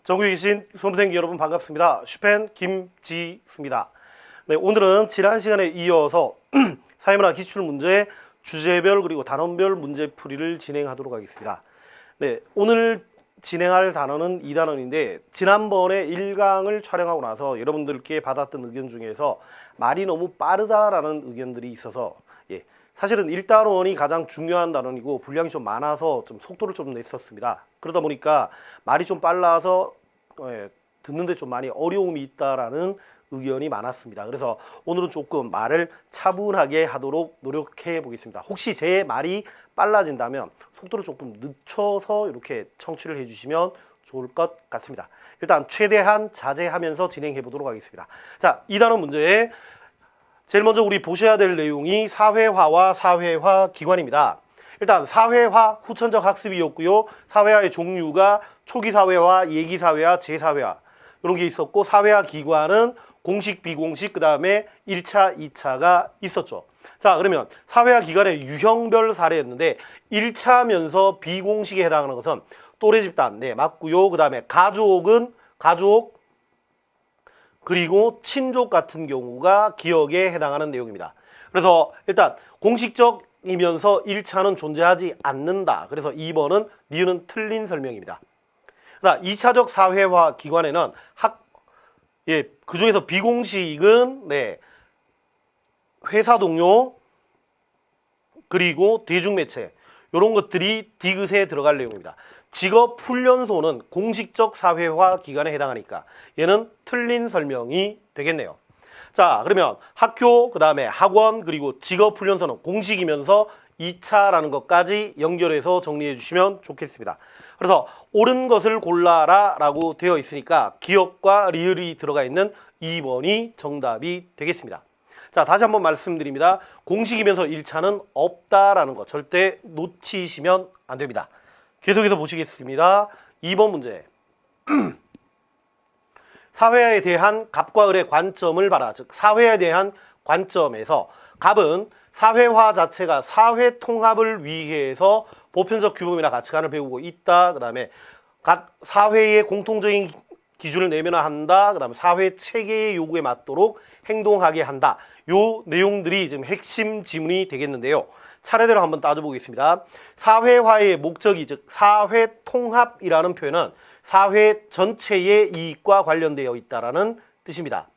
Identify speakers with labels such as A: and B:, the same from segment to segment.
A: 전국에 계신 수험생 여러분 반갑습니다. 슈펜 김지수입니다. 네, 오늘은 지난 시간에 이어서 사회문화 기출문제 주제별 그리고 단원별 문제풀이를 진행하도록 하겠습니다. 네, 오늘 진행할 단어는 2단원인데 지난번에 1강을 촬영하고 나서 여러분들께 받았던 의견 중에서 말이 너무 빠르다라는 의견들이 있어서 사실은 1단원이 가장 중요한 단원이고 분량이 좀 많아서 좀 속도를 좀 냈었습니다. 그러다 보니까 말이 좀 빨라서 듣는데 좀 많이 어려움이 있다라는 의견이 많았습니다. 그래서 오늘은 조금 말을 차분하게 하도록 노력해 보겠습니다. 혹시 제 말이 빨라진다면 속도를 조금 늦춰서 이렇게 청취를 해주시면 좋을 것 같습니다. 일단 최대한 자제하면서 진행해 보도록 하겠습니다. 자, 2단원 문제. 제일 먼저 우리 보셔야 될 내용이 사회화와 사회화 기관입니다. 일단 사회화 후천적 학습이었고요. 사회화의 종류가 초기 사회화, 예기 사회화, 재사회화 이런 게 있었고 사회화 기관은 공식, 비공식, 그 다음에 1차, 2차가 있었죠. 자, 그러면 사회화 기관의 유형별 사례였는데 1차면서 비공식에 해당하는 것은 또래 집단, 네, 맞고요. 그 다음에 가족은 가족, 그리고 친족 같은 경우가 기억에 해당하는 내용입니다. 그래서 일단 공식적이면서 1차는 존재하지 않는다. 그래서 2번은 니은은 틀린 설명입니다. 2차적 사회화 기관에는 그 중에서 비공식은 회사 동료 그리고 대중매체 이런 것들이 디귿에 들어갈 내용입니다. 직업훈련소는 공식적 사회화 기관에 해당하니까 얘는 틀린 설명이 되겠네요. 자, 그러면 학교, 그 다음에 학원, 그리고 직업훈련소는 공식이면서 2차라는 것까지 연결해서 정리해 주시면 좋겠습니다. 그래서 옳은 것을 골라라 라고 되어 있으니까 기억과 리을이 들어가 있는 2번이 정답이 되겠습니다. 자, 다시 한번 말씀드립니다. 공식이면서 1차는 없다라는 거 절대 놓치시면 안 됩니다. 계속해서 보시겠습니다. 2번 문제. 사회화에 대한 갑과 을의 관점을 봐라. 즉 사회에 대한 관점에서 갑은 사회화 자체가 사회 통합을 위해서 보편적 규범이나 가치관을 배우고 있다. 그 다음에 각 사회의 공통적인 기준을 내면화한다. 그 다음에 사회 체계의 요구에 맞도록 행동하게 한다. 요 내용들이 지금 핵심 지문이 되겠는데요. 차례대로 한번 따져보겠습니다. 사회화의 목적이 즉 사회통합이라는 표현은 사회 전체의 이익과 관련되어 있다라는 뜻입니다.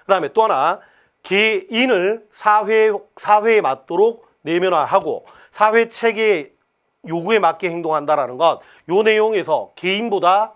A: 그 다음에 또 하나 개인을 사회에 맞도록 내면화하고 사회 체계의 요구에 맞게 행동한다라는 것, 요 내용에서 개인보다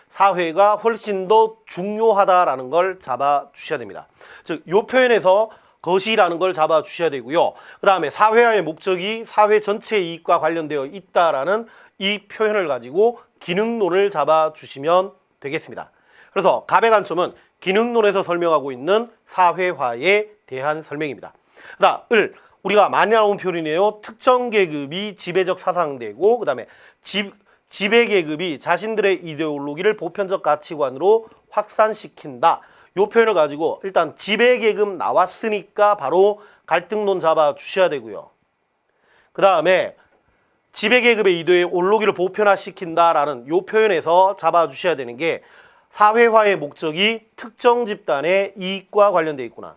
A: 사회가 훨씬 더 중요하다라는 걸 잡아주셔야 됩니다. 즉, 요 표현에서 것이라는 걸 잡아주셔야 되고요. 그 다음에 사회화의 목적이 사회 전체의 이익과 관련되어 있다라는 이 표현을 가지고 기능론을 잡아주시면 되겠습니다. 그래서 갑의 관점은 기능론에서 설명하고 있는 사회화에 대한 설명입니다. 그 다음 을 우리가 많이 나온 표현이네요. 특정 계급이 지배적 사상되고 그 다음에 지배 계급이 자신들의 이데올로기를 보편적 가치관으로 확산시킨다. 이 표현을 가지고 일단 지배계급 나왔으니까 바로 갈등론 잡아주셔야 되고요. 그 다음에 지배계급의 이데올로기를 보편화시킨다라는 이 표현에서 잡아주셔야 되는 게 사회화의 목적이 특정 집단의 이익과 관련되어 있구나.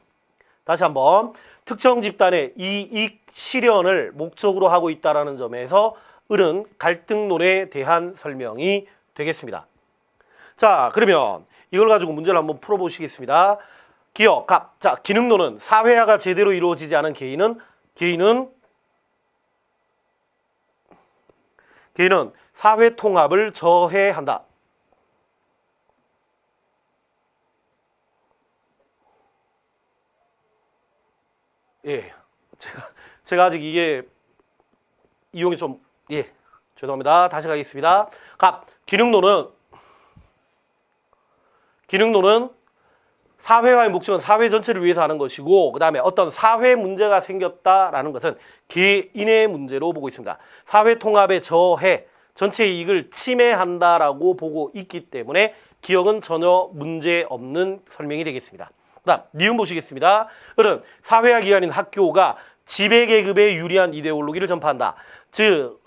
A: 다시 한번 특정 집단의 이익 실현을 목적으로 하고 있다는 점에서 을은 갈등론에 대한 설명이 되겠습니다. 자, 그러면 이걸 가지고 문제를 한번 풀어보시겠습니다. 기억, 갑. 자, 기능론은 사회화가 제대로 이루어지지 않은 개인은 사회 통합을 저해한다. 예, 제가 아직 이게 이용이 좀 죄송합니다. 다시 가겠습니다. 갑. 기능론은 사회화의 목적은 사회 전체를 위해서 하는 것이고 그 다음에 어떤 사회 문제가 생겼다라는 것은 개인의 문제로 보고 있습니다. 사회 통합의 저해, 전체 이익을 침해한다라고 보고 있기 때문에 기억은 전혀 문제 없는 설명이 되겠습니다. 그 다음 니은 보시겠습니다. 을은 사회화 기관인 학교가 지배계급에 유리한 이데올로기를 전파한다. 즉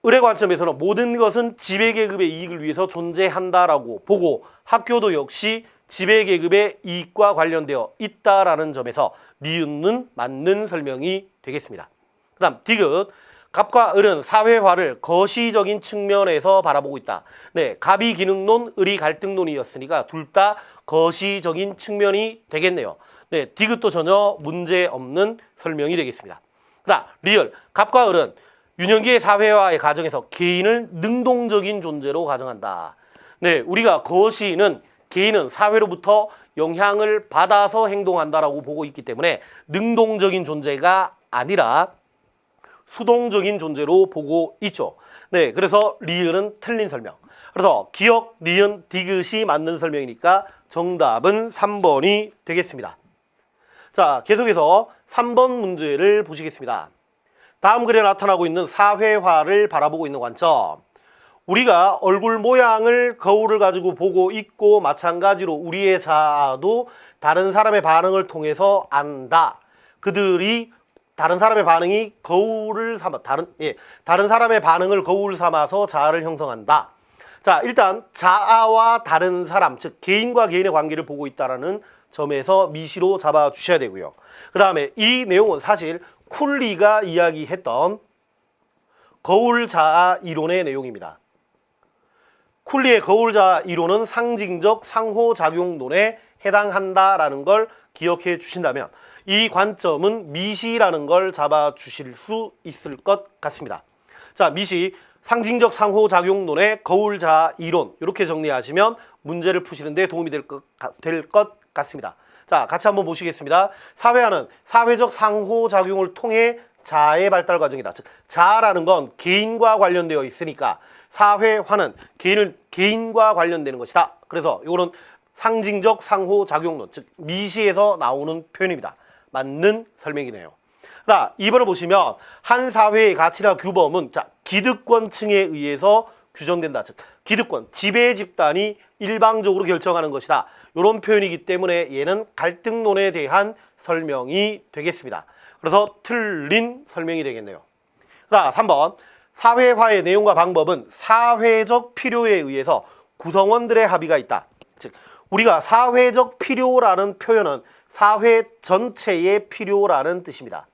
A: 을의 관점에서는 모든 것은 지배계급의 이익을 위해서 존재한다라고 보고 학교도 역시 지배계급의 이익과 관련되어 있다라는 점에서 니은은 맞는 설명이 되겠습니다. 그 다음 디귿, 갑과 을은 사회화를 거시적인 측면에서 바라보고 있다. 네, 갑이 기능론, 을이 갈등론이었으니까 둘 다 거시적인 측면이 되겠네요. 네, 디귿도 전혀 문제 없는 설명이 되겠습니다. 그 다음 리을, 갑과 을은 윤영기의 사회화의 과정에서 개인을 능동적인 존재로 가정한다. 네, 우리가 거시는 개인은 사회로부터 영향을 받아서 행동한다라고 보고 있기 때문에 능동적인 존재가 아니라 수동적인 존재로 보고 있죠. 네, 그래서 리을은 틀린 설명. 그래서 기역, 니은, 디귿이 맞는 설명이니까 정답은 3번이 되겠습니다. 자, 계속해서 3번 문제를 보시겠습니다. 다음 글에 나타나고 있는 사회화를 바라보고 있는 관점. 우리가 얼굴 모양을 거울을 가지고 보고 있고 마찬가지로 우리의 자아도 다른 사람의 반응을 통해서 안다. 그들이 다른 사람의 반응이 거울을 삼아 다른 사람의 반응을 거울 삼아서 자아를 형성한다. 자, 일단 자아와 다른 사람, 즉 개인과 개인의 관계를 보고 있다라는 점에서 미시로 잡아 주셔야 되고요. 그다음에 이 내용은 사실 쿨리가 이야기했던 거울 자아 이론의 내용입니다. 쿨리의 거울 자아 이론은 상징적 상호작용론에 해당한다라는 걸 기억해 주신다면 이 관점은 미시라는 걸 잡아 주실 수 있을 것 같습니다. 자, 미시 상징적 상호작용론의 거울 자아 이론 이렇게 정리하시면 문제를 푸시는 데 도움이 될 것 같습니다. 자, 같이 한번 보시겠습니다. 사회화는 사회적 상호작용을 통해 자아의 발달 과정이다. 즉, 자아라는 건 개인과 관련되어 있으니까 사회화는 개인과 관련되는 것이다. 그래서 이거는 상징적 상호작용론, 즉 미시에서 나오는 표현입니다. 맞는 설명이네요. 자, 2번을 보시면 한 사회의 가치나 규범은 자, 기득권층에 의해서 규정된다. 즉 기득권, 지배 집단이 일방적으로 결정하는 것이다. 이런 표현이기 때문에 얘는 갈등론에 대한 설명이 되겠습니다. 그래서 틀린 설명이 되겠네요. 자, 3번. 사회화의 내용과 방법은 사회적 필요에 의해서 구성원들의 합의가 있다. 즉 우리가 사회적 필요라는 표현은 사회 전체의 필요라는 뜻입니다.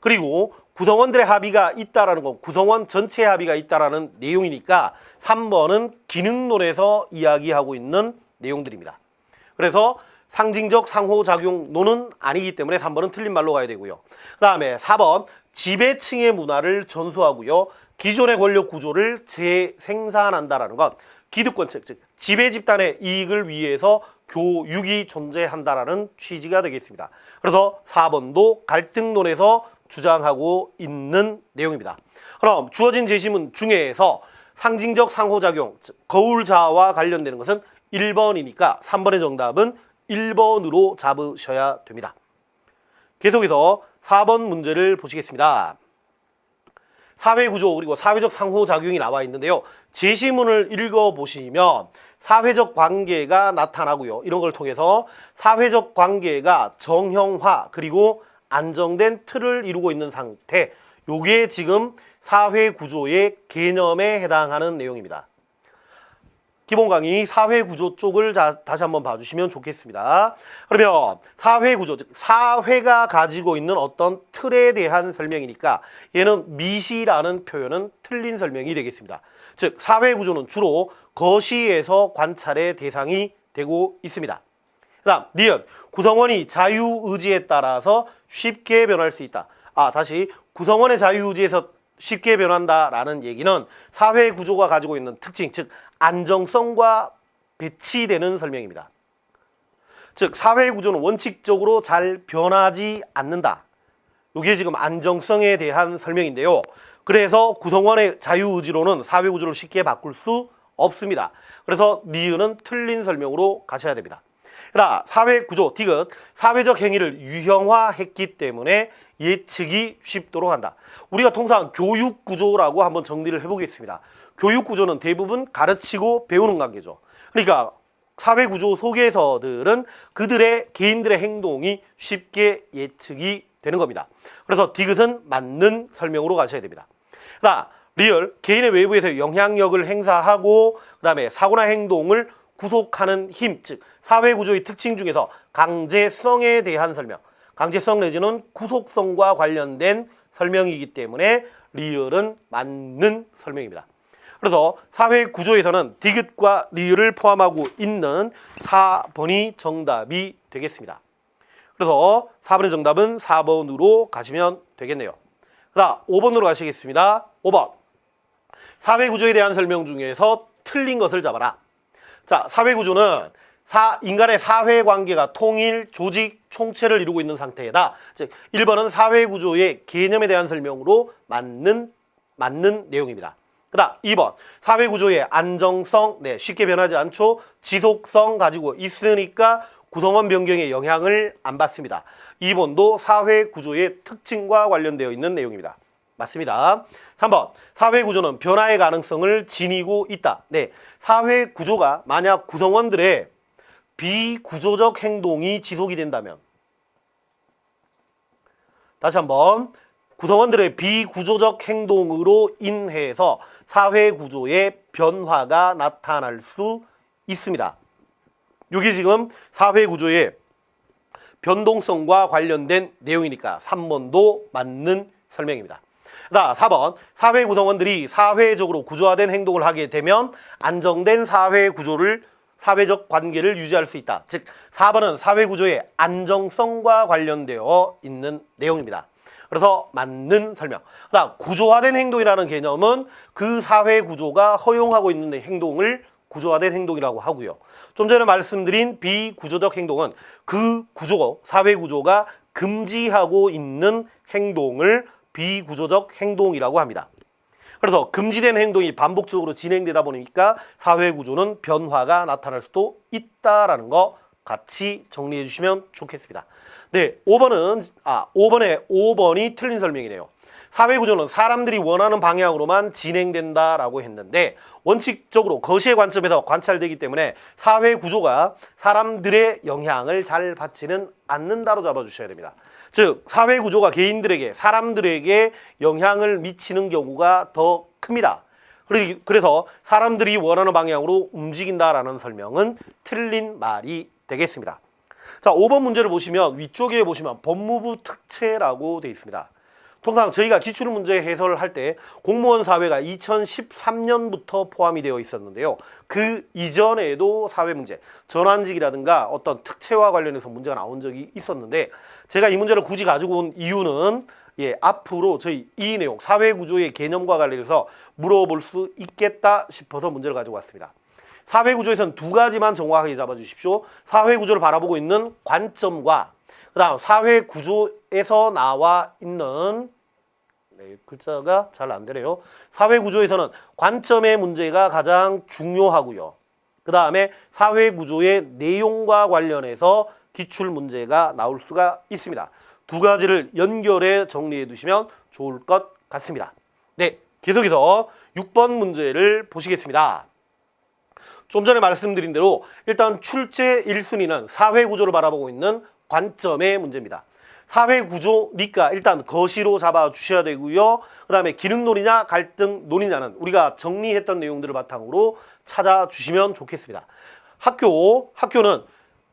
A: 그리고 구성원들의 합의가 있다라는 건 구성원 전체의 합의가 있다라는 내용이니까 3번은 기능론에서 이야기하고 있는 내용들입니다. 그래서 상징적 상호작용론은 아니기 때문에 3번은 틀린 말로 가야 되고요. 그 다음에 4번 지배층의 문화를 전수하고요. 기존의 권력 구조를 재생산한다라는 것. 기득권층, 즉 지배 집단의 이익을 위해서 교육이 존재한다라는 취지가 되겠습니다. 그래서 4번도 갈등론에서 주장하고 있는 내용입니다. 그럼 주어진 제시문 중에서 상징적 상호작용, 즉 거울 자아와 관련되는 것은 1번이니까 3번의 정답은 1번으로 잡으셔야 됩니다. 계속해서 4번 문제를 보시겠습니다. 사회구조 그리고 사회적 상호작용이 나와 있는데요. 제시문을 읽어보시면 사회적 관계가 나타나고요. 이런 걸 통해서 사회적 관계가 정형화 그리고 안정된 틀을 이루고 있는 상태, 요게 지금 사회구조의 개념에 해당하는 내용입니다. 기본 강의 사회구조 쪽을 다시 한번 봐주시면 좋겠습니다. 그러면 사회구조, 즉 사회가 가지고 있는 어떤 틀에 대한 설명이니까 얘는 미시라는 표현은 틀린 설명이 되겠습니다. 즉 사회구조는 주로 거시에서 관찰의 대상이 되고 있습니다. 그 다음 니은, 구성원이 자유의지에 따라서 쉽게 변할 수 있다. 다시 구성원의 자유의지에서 쉽게 변한다라는 얘기는 사회구조가 가지고 있는 특징, 즉 안정성과 배치되는 설명입니다. 즉 사회구조는 원칙적으로 잘 변하지 않는다. 이게 지금 안정성에 대한 설명인데요. 그래서 구성원의 자유의지로는 사회구조를 쉽게 바꿀 수 없습니다. 그래서 니은은 틀린 설명으로 가셔야 됩니다. 그러나 사회구조, 디귿, 사회적 행위를 유형화했기 때문에 예측이 쉽도록 한다. 우리가 통상 교육구조라고 한번 정리를 해보겠습니다. 교육구조는 대부분 가르치고 배우는 관계죠. 그러니까 사회구조 속에서들은 그들의 개인들의 행동이 쉽게 예측이 되는 겁니다. 그래서 디귿은 맞는 설명으로 가셔야 됩니다. 그러나 리얼, 개인의 외부에서 영향력을 행사하고 그다음에 사고나 행동을 구속하는 힘, 즉 사회구조의 특징 중에서 강제성에 대한 설명, 강제성 내지는 구속성과 관련된 설명이기 때문에 리얼은 맞는 설명입니다. 그래서 사회구조에서는 디귿과 리을을 포함하고 있는 4번이 정답이 되겠습니다. 그래서 4번의 정답은 4번으로 가시면 되겠네요. 그다음 5번으로 가시겠습니다. 5번. 사회구조에 대한 설명 중에서 틀린 것을 잡아라. 자, 사회구조는 인간의 사회관계가 통일, 조직, 총체를 이루고 있는 상태다. 즉 1번은 사회구조의 개념에 대한 설명으로 맞는 내용입니다. 그 다음 2번 사회구조의 안정성, 쉽게 변하지 않죠. 지속성 가지고 있으니까 구성원 변경에 영향을 안 받습니다. 2번도 사회구조의 특징과 관련되어 있는 내용입니다. 맞습니다. 3번 사회구조는 변화의 가능성을 지니고 있다. 사회구조가 만약 구성원들의 비구조적 행동이 지속이 된다면, 다시 한번, 구성원들의 비구조적 행동으로 인해서 사회구조의 변화가 나타날 수 있습니다. 이게 지금 사회구조의 변동성과 관련된 내용이니까 3번도 맞는 설명입니다. 자, 4번 사회 구성원들이 사회적으로 구조화된 행동을 하게 되면 안정된 사회적 관계를 유지할 수 있다. 즉 4번은 사회구조의 안정성과 관련되어 있는 내용입니다. 그래서 맞는 설명. 그다음 구조화된 행동이라는 개념은 그 사회구조가 허용하고 있는 행동을 구조화된 행동이라고 하고요. 좀 전에 말씀드린 비구조적 행동은 그 사회구조가 금지하고 있는 행동을 비구조적 행동이라고 합니다. 그래서 금지된 행동이 반복적으로 진행되다 보니까 사회구조는 변화가 나타날 수도 있다라는 거 같이 정리해 주시면 좋겠습니다. 5번이 틀린 설명이네요. 사회구조는 사람들이 원하는 방향으로만 진행된다라고 했는데 원칙적으로 거시의 관점에서 관찰되기 때문에 사회구조가 사람들의 영향을 잘 받지는 않는다로 잡아주셔야 됩니다. 즉 사회구조가 사람들에게 영향을 미치는 경우가 더 큽니다. 그래서 사람들이 원하는 방향으로 움직인다라는 설명은 틀린 말이 되겠습니다. 자, 5번 문제를 보시면 위쪽에 보시면 법무부 특채라고 되어 있습니다. 통상 저희가 기출문제 해설을 할 때 공무원 사회가 2013년부터 포함이 되어 있었는데요. 그 이전에도 사회문제, 전환직이라든가 어떤 특채와 관련해서 문제가 나온 적이 있었는데 제가 이 문제를 굳이 가지고 온 이유는 앞으로 저희 이 내용, 사회구조의 개념과 관련해서 물어볼 수 있겠다 싶어서 문제를 가지고 왔습니다. 사회구조에서는 두 가지만 정확하게 잡아주십시오. 사회구조를 바라보고 있는 관점과 그 다음 사회구조에서 나와 있는 글자가 잘 안 되네요. 사회구조에서는 관점의 문제가 가장 중요하고요. 그 다음에 사회구조의 내용과 관련해서 기출문제가 나올 수가 있습니다. 두 가지를 연결해 정리해 두시면 좋을 것 같습니다. 계속해서 6번 문제를 보시겠습니다. 좀 전에 말씀드린 대로 일단 출제 1순위는 사회구조를 바라보고 있는 관점의 문제입니다. 사회구조니까 일단 거시로 잡아주셔야 되고요. 그 다음에 기능론이냐 갈등론이냐는 우리가 정리했던 내용들을 바탕으로 찾아주시면 좋겠습니다. 학교는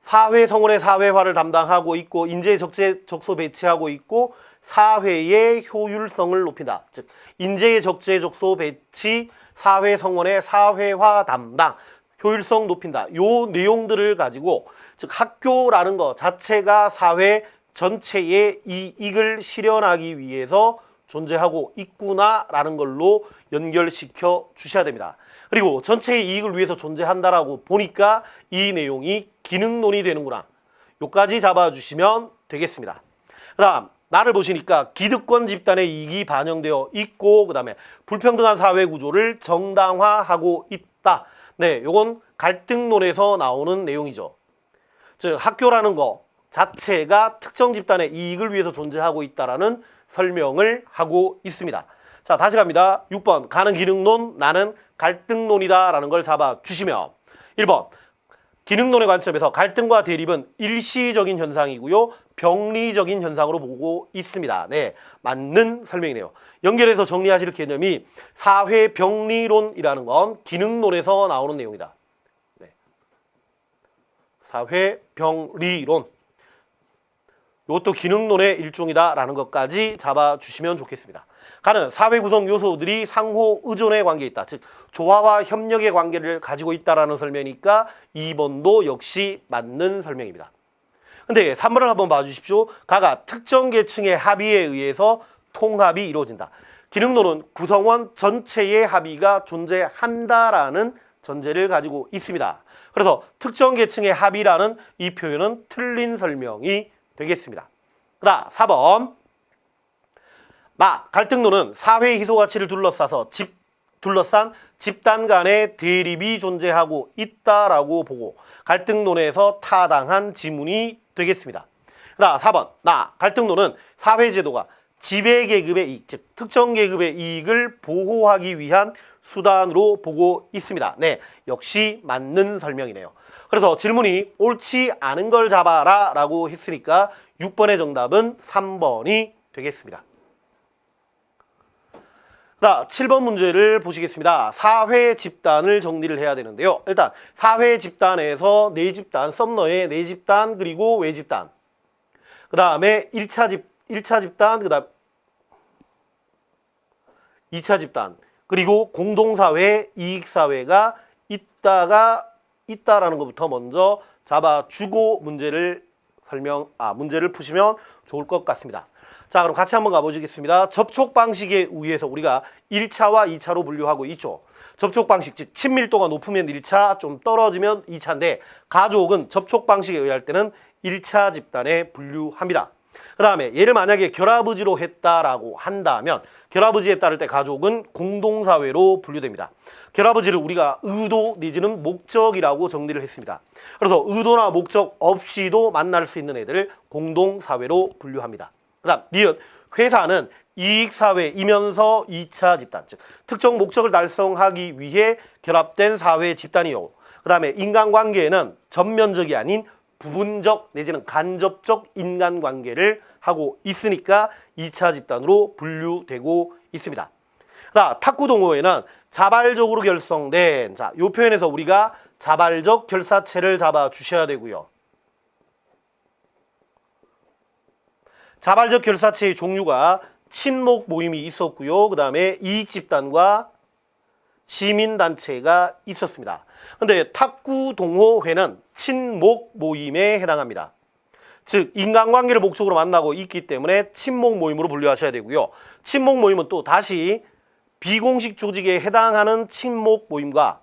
A: 사회성원의 사회화를 담당하고 있고 인재 적재 적소 배치하고 있고 사회의 효율성을 높인다. 즉 인재의 적재 적소 배치, 사회성원의 사회화 담당, 효율성 높인다. 요 내용들을 가지고 즉 학교라는 것 자체가 사회 전체의 이익을 실현하기 위해서 존재하고 있구나라는 걸로 연결시켜 주셔야 됩니다. 그리고 전체의 이익을 위해서 존재한다라고 보니까 이 내용이 기능론이 되는구나. 요까지 잡아주시면 되겠습니다. 그 다음 나를 보시니까 기득권 집단의 이익이 반영되어 있고 그 다음에 불평등한 사회구조를 정당화하고 있다. 요건 갈등론에서 나오는 내용이죠. 즉 학교라는 거 자체가 특정 집단의 이익을 위해서 존재하고 있다라는 설명을 하고 있습니다. 자, 다시 갑니다. 6번 가는 기능론, 나는 갈등론이다 라는 걸 잡아주시면 1번 기능론의 관점에서 갈등과 대립은 일시적인 현상이고요. 병리적인 현상으로 보고 있습니다. 맞는 설명이네요. 연결해서 정리하실 개념이 사회병리론이라는 건 기능론에서 나오는 내용이다. 네. 사회병리론. 이것도 기능론의 일종이다라는 것까지 잡아주시면 좋겠습니다. 가는 사회 구성 요소들이 상호 의존의 관계에 있다. 즉 조화와 협력의 관계를 가지고 있다라는 설명이니까 2번도 역시 맞는 설명입니다. 근데 3번을 한번 봐주십시오. 가가 특정 계층의 합의에 의해서 통합이 이루어진다. 기능론은 구성원 전체의 합의가 존재한다라는 전제를 가지고 있습니다. 그래서 특정 계층의 합의라는 이 표현은 틀린 설명이 되겠습니다. 그다음 4번. 갈등론은 사회 희소 가치를 둘러싼 집단 간의 대립이 존재하고 있다라고 보고 갈등론에서 타당한 지문이 되겠습니다. 그다음 4번. 갈등론은 사회제도가 지배계급의 이익, 즉 특정 계급의 이익을 보호하기 위한 수단으로 보고 있습니다. 네, 역시 맞는 설명이네요. 그래서 질문이 옳지 않은 걸 잡아라 라고 했으니까 6번의 정답은 3번이 되겠습니다. 자, 7번 문제를 보시겠습니다. 사회 집단을 정리를 해야 되는데요. 일단 사회 집단에서 내집단, 썸너의 내집단 그리고 외집단, 그 다음에 1차 집단, 그 다음 2차 집단, 그리고 공동사회, 이익사회가 있다라는 것부터 먼저 잡아주고 문제를 푸시면 좋을 것 같습니다. 자, 그럼 같이 한번 가보시겠습니다. 접촉 방식에 의해서 우리가 1차와 2차로 분류하고 있죠. 접촉 방식, 즉 친밀도가 높으면 1차, 좀 떨어지면 2차인데 가족은 접촉 방식에 의할 때는 1차 집단에 분류합니다. 그 다음에 얘를 만약에 결합의지로 했다라고 한다면 결합의지에 따를 때 가족은 공동사회로 분류됩니다. 결합의지를 우리가 의도 내지는 목적이라고 정리를 했습니다. 그래서 의도나 목적 없이도 만날 수 있는 애들을 공동사회로 분류합니다. 그 다음 니은 회사는 이익사회이면서 2차 집단, 즉 특정 목적을 달성하기 위해 결합된 사회 집단이요. 그 다음에 인간관계에는 전면적이 아닌 부분적 내지는 간접적 인간관계를 하고 있으니까 2차 집단으로 분류되고 있습니다. 탁구동호회는 자발적으로 결성된, 자, 이 표현에서 우리가 자발적 결사체를 잡아 주셔야 되고요. 자발적 결사체의 종류가 친목 모임이 있었고요. 그 다음에 이익집단과 시민단체가 있었습니다. 근데 탁구동호회는 친목 모임에 해당합니다. 즉 인간관계를 목적으로 만나고 있기 때문에 친목 모임으로 분류하셔야 되고요. 친목 모임은 또 다시 비공식 조직에 해당하는 친목 모임과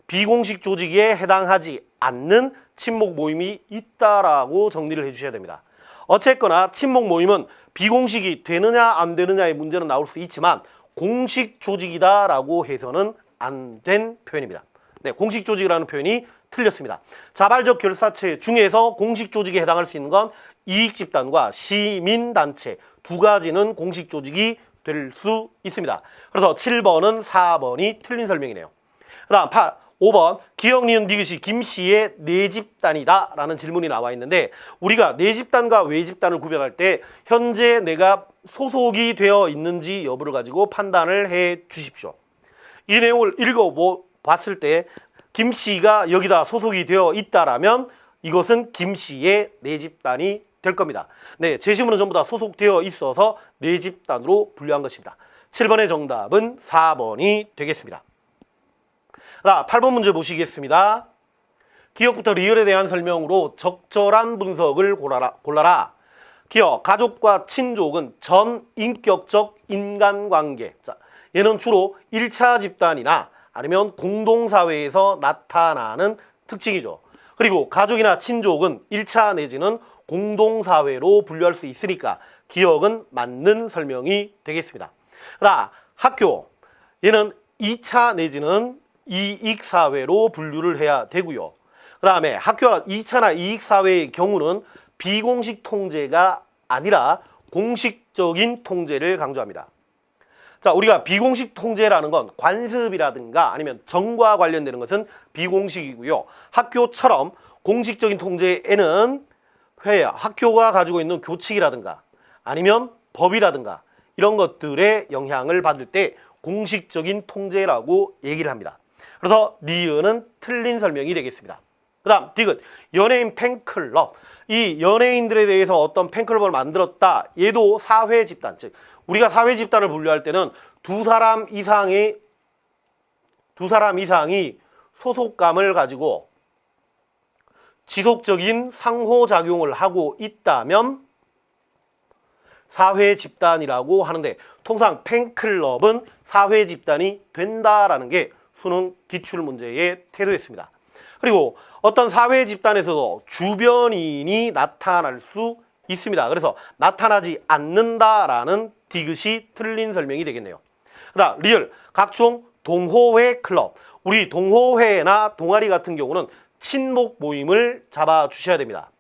A: 비공식 조직에 해당하지 않는 친목 모임이 있다라고 정리를 해주셔야 됩니다. 어쨌거나 친목 모임은 비공식이 되느냐 안 되느냐의 문제는 나올 수 있지만 공식 조직이다라고 해서는 안 된 표현입니다. 네, 공식 조직이라는 표현이 틀렸습니다. 자발적 결사체 중에서 공식 조직에 해당할 수 있는 건 이익집단과 시민단체 두 가지는 공식 조직이 될 수 있습니다. 그래서 7번은 4번이 틀린 설명이네요. 그 다음 5번 기역, 니은, 디귿이 김씨의 내집단이다 라는 질문이 나와 있는데 우리가 내집단과 외집단을 구별할 때 현재 내가 소속이 되어 있는지 여부를 가지고 판단을 해 주십시오. 이 내용을 읽어봤을 때 김씨가 여기다 소속이 되어 있다라면 이것은 김씨의 내집단이 될 겁니다. 네, 제시문은 전부 다 소속되어 있어서 내집단으로 분류한 것입니다. 7번의 정답은 4번이 되겠습니다. 자, 8번 문제 보시겠습니다. 기억부터 리을에 대한 설명으로 적절한 분석을 골라라. 기억, 가족과 친족은 전인격적 인간관계. 자, 얘는 주로 1차 집단이나 아니면 공동사회에서 나타나는 특징이죠. 그리고 가족이나 친족은 1차 내지는 공동사회로 분류할 수 있으니까 기억은 맞는 설명이 되겠습니다. 그다음 학교, 얘는 2차 내지는 이익사회로 분류를 해야 되고요. 그 다음에 학교가 2차나 이익사회의 경우는 비공식 통제가 아니라 공식적인 통제를 강조합니다. 자, 우리가 비공식 통제라는 건 관습이라든가 아니면 정과 관련되는 것은 비공식이고요. 학교처럼 공식적인 통제에는 학교가 가지고 있는 교칙이라든가 아니면 법이라든가 이런 것들의 영향을 받을 때 공식적인 통제라고 얘기를 합니다. 그래서 니은은 틀린 설명이 되겠습니다. 그 다음 디귿, 연예인 팬클럽. 이 연예인들에 대해서 어떤 팬클럽을 만들었다. 얘도 사회 집단, 즉 우리가 사회 집단을 분류할 때는 두 사람 이상이 소속감을 가지고 지속적인 상호작용을 하고 있다면 사회 집단이라고 하는데, 통상 팬클럽은 사회 집단이 된다라는 게 수능 기출문제의 태도였습니다. 그리고 어떤 사회 집단에서도 주변인이 나타날 수 있습니다. 그래서 나타나지 않는다라는 디귿이 틀린 설명이 되겠네요. 그다음 리을, 각종 동호회 클럽. 우리 동호회나 동아리 같은 경우는 친목 모임을 잡아 주셔야 됩니다.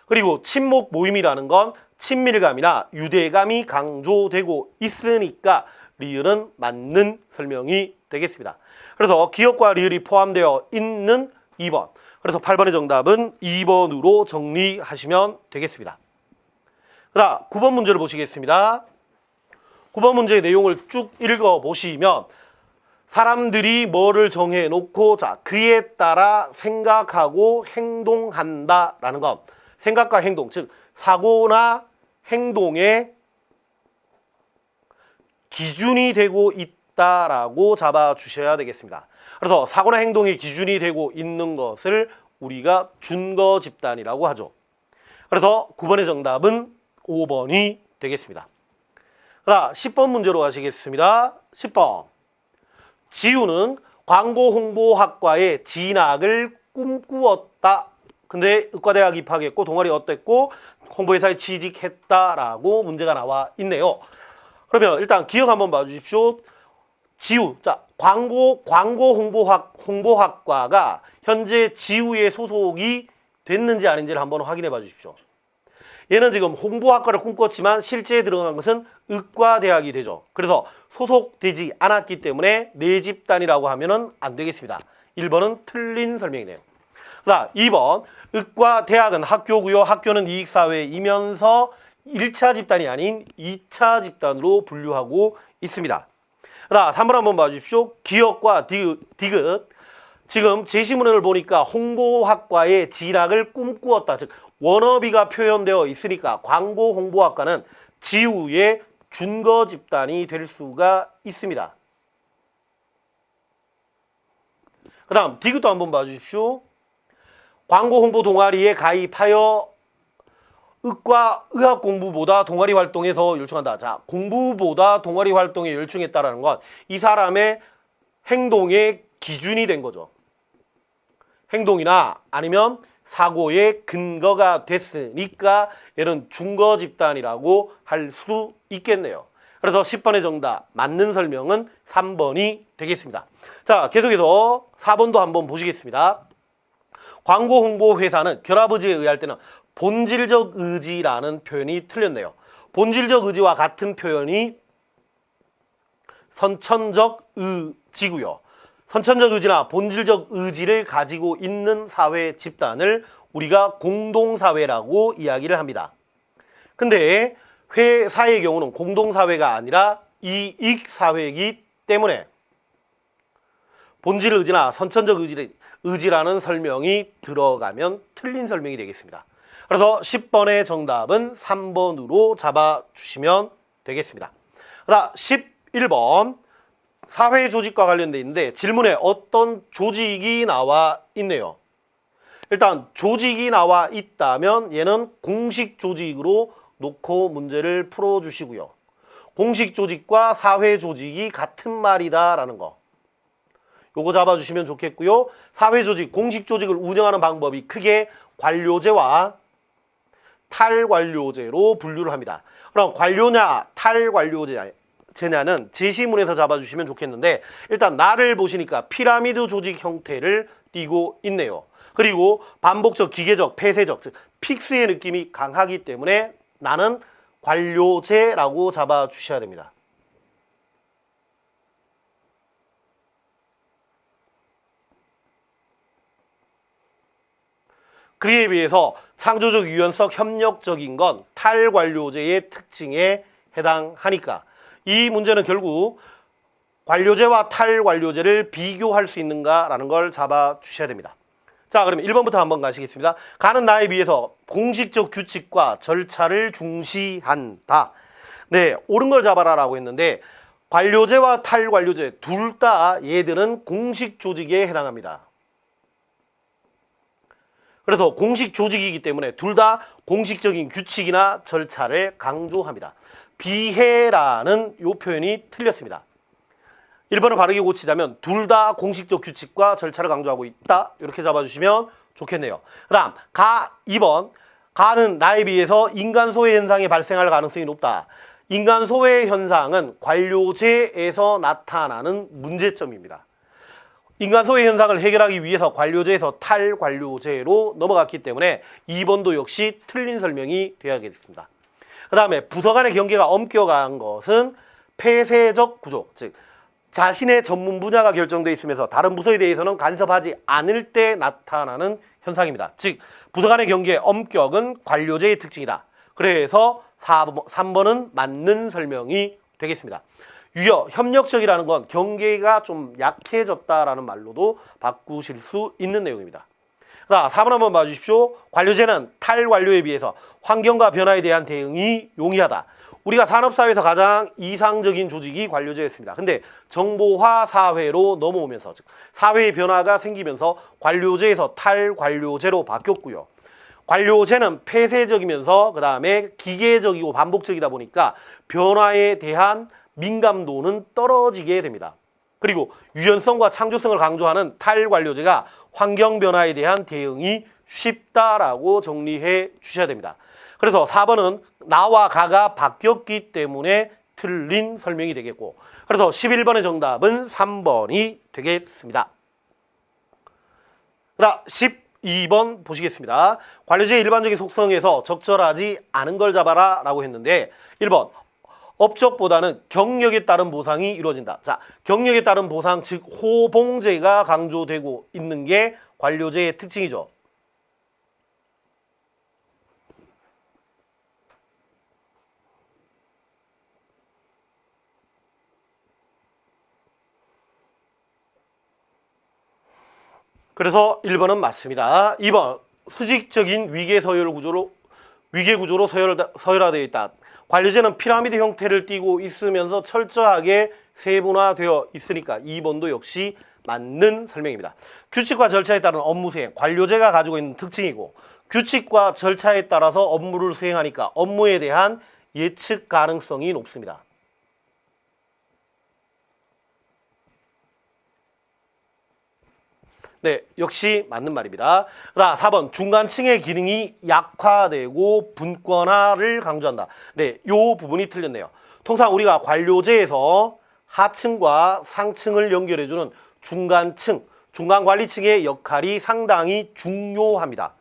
A: 그리고 친목 모임이라는 건 친밀감이나 유대감이 강조되고 있으니까 리을은 맞는 설명이 되겠습니다. 그래서 기억과 리을이 포함되어 있는 2번. 그래서 8번의 정답은 2번으로 정리하시면 되겠습니다. 그 다음 9번 문제를 보시겠습니다. 9번 문제의 내용을 쭉 읽어보시면 사람들이 뭐를 정해놓고 그에 따라 생각하고 행동한다라는 것. 생각과 행동, 즉 사고나 행동의 기준이 되고 있다라고 잡아주셔야 되겠습니다. 그래서 사고나 행동의 기준이 되고 있는 것을 우리가 준거 집단이라고 하죠. 그래서 9번의 정답은 5번이 되겠습니다. 자, 10번 문제로 가시겠습니다. 10번. 지우는 광고홍보학과에 진학을 꿈꾸었다. 근데 의과대학 입학했고 동아리 어땠고 홍보회사에 취직했다라고 문제가 나와 있네요. 그러면 일단 기억 한번 봐주십시오. 지우, 자 홍보학과가 현재 지우에 소속이 됐는지 아닌지를 한번 확인해 봐 주십시오. 얘는 지금 홍보학과를 꿈꿨지만 실제 들어간 것은 의과대학이 되죠. 그래서 소속되지 않았기 때문에 내 집단이라고 하면은 안 되겠습니다. 1번은 틀린 설명이네요. 자, 2번. 의과대학은 학교고요. 학교는 이익사회이면서 1차 집단이 아닌 2차 집단으로 분류하고 있습니다. 자, 3번 한번 봐주십시오. 기억과 디귿. 지금 제시문을 보니까 홍보학과에 진학을 꿈꾸었다. 즉 워너비가 표현되어 있으니까 광고 홍보학과는 지우의 준거 집단이 될 수가 있습니다. 그 다음 디귿도 한번 봐주십시오. 광고 홍보 동아리에 가입하여 의학 공부보다 동아리 활동에 더 열중한다. 자, 공부보다 동아리 활동에 열중했다라는 건 이 사람의 행동의 기준이 된 거죠. 행동이나 아니면 사고의 근거가 됐으니까 얘는 준거 집단이라고 할 수 있겠네요. 그래서 10번의 정답 맞는 설명은 3번이 되겠습니다. 자, 계속해서 4번도 한번 보시겠습니다. 광고 홍보 회사는 결합의지에 의할 때는 본질적 의지라는 표현이 틀렸네요. 본질적 의지와 같은 표현이 선천적 의지고요. 선천적 의지나 본질적 의지를 가지고 있는 사회 집단을 우리가 공동사회라고 이야기를 합니다. 근데 회사의 경우는 공동사회가 아니라 이익사회이기 때문에 본질 의지나 선천적 의지라는 설명이 들어가면 틀린 설명이 되겠습니다. 그래서 10번의 정답은 3번으로 잡아주시면 되겠습니다. 그다음 11번. 사회 조직과 관련돼 있는데 질문에 어떤 조직이 나와 있네요. 일단 조직이 나와 있다면 얘는 공식 조직으로 놓고 문제를 풀어주시고요. 공식 조직과 사회 조직이 같은 말이다라는 거. 요거 잡아주시면 좋겠고요. 사회 조직, 공식 조직을 운영하는 방법이 크게 관료제와 탈관료제로 분류를 합니다. 그럼 관료냐 탈관료제냐 는 제시문에서 잡아주시면 좋겠는데 일단 나를 보시니까 피라미드 조직 형태를 띠고 있네요. 그리고 반복적, 기계적, 폐쇄적, 즉 픽스의 느낌이 강하기 때문에 나는 관료제라고 잡아주셔야 됩니다. 그에 비해서 창조적, 유연성, 협력적인 건 탈관료제의 특징에 해당하니까 이 문제는 결국 관료제와 탈관료제를 비교할 수 있는가라는 걸 잡아주셔야 됩니다. 자, 그러면 1번부터 한번 가시겠습니다. 가는 나에 비해서 공식적 규칙과 절차를 중시한다. 네, 옳은 걸 잡아라라고 했는데 관료제와 탈관료제 둘 다 얘들은 공식 조직에 해당합니다. 그래서 공식 조직이기 때문에 둘 다 공식적인 규칙이나 절차를 강조합니다. 비해라는 이 표현이 틀렸습니다. 1번을 바르게 고치자면 둘 다 공식적 규칙과 절차를 강조하고 있다. 이렇게 잡아주시면 좋겠네요. 그 다음 2번 가는 나에 비해서 인간 소외 현상이 발생할 가능성이 높다. 인간 소외 현상은 관료제에서 나타나는 문제점입니다. 인간 소외 현상을 해결하기 위해서 관료제에서 탈관료제로 넘어갔기 때문에 2번도 역시 틀린 설명이 되어야겠습니다. 그 다음에 부서 간의 경계가 엄격한 것은 폐쇄적 구조, 즉 자신의 전문 분야가 결정되어 있으면서 다른 부서에 대해서는 간섭하지 않을 때 나타나는 현상입니다. 즉 부서 간의 경계의 엄격은 관료제의 특징이다. 그래서 3번은 맞는 설명이 되겠습니다. 유여, 협력적이라는 건 경계가 좀 약해졌다라는 말로도 바꾸실 수 있는 내용입니다. 자, 4번 한번 봐주십시오. 관료제는 탈관료에 비해서 환경과 변화에 대한 대응이 용이하다. 우리가 산업사회에서 가장 이상적인 조직이 관료제였습니다. 근데 정보화 사회로 넘어오면서 즉 사회의 변화가 생기면서 관료제에서 탈관료제로 바뀌었고요. 관료제는 폐쇄적이면서 그 다음에 기계적이고 반복적이다 보니까 변화에 대한 민감도는 떨어지게 됩니다. 그리고 유연성과 창조성을 강조하는 탈관료제가 환경 변화에 대한 대응이 쉽다라고 정리해 주셔야 됩니다. 그래서 4번은 나와 가가 바뀌었기 때문에 틀린 설명이 되겠고, 그래서 11번의 정답은 3번이 되겠습니다. 그 다음 12번 보시겠습니다. 관료제의 일반적인 속성에서 적절하지 않은 걸 잡아라 라고 했는데 1번 업적보다는 경력에 따른 보상이 이루어진다. 자, 경력에 따른 보상, 즉 호봉제가 강조되고 있는 게 관료제의 특징이죠. 그래서 1번은 맞습니다. 2번 수직적인 위계 구조로 서열화되어 있다. 관료제는 피라미드 형태를 띠고 있으면서 철저하게 세분화되어 있으니까 2번도 역시 맞는 설명입니다. 규칙과 절차에 따른 업무 수행, 관료제가 가지고 있는 특징이고 규칙과 절차에 따라서 업무를 수행하니까 업무에 대한 예측 가능성이 높습니다. 네, 역시 맞는 말입니다. 4번 중간층의 기능이 약화되고 분권화를 강조한다. 네, 이 부분이 틀렸네요. 통상 우리가 관료제에서 하층과 상층을 연결해주는 중간층, 중간관리층의 역할이 상당히 중요합니다.